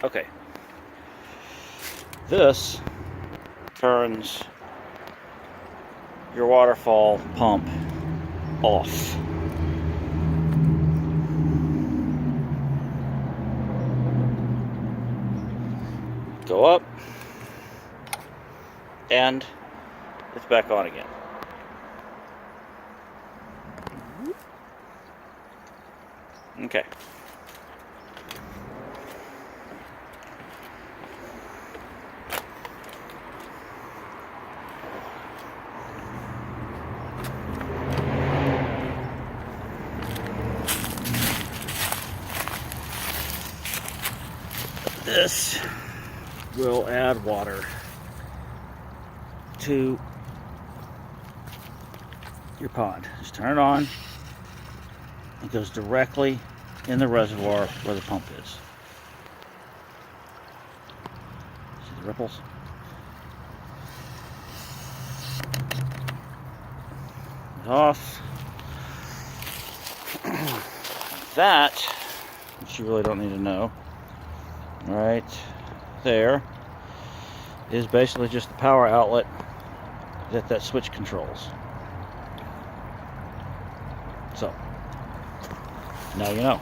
Okay. This turns your waterfall pump off. Go up, and it's back on again. Okay. This will add water to your pond. Just turn it on. It goes directly in the reservoir where the pump is. See the ripples? Off. That, which you really don't need to know, right there, is basically just the power outlet that switch controls. So, now you know.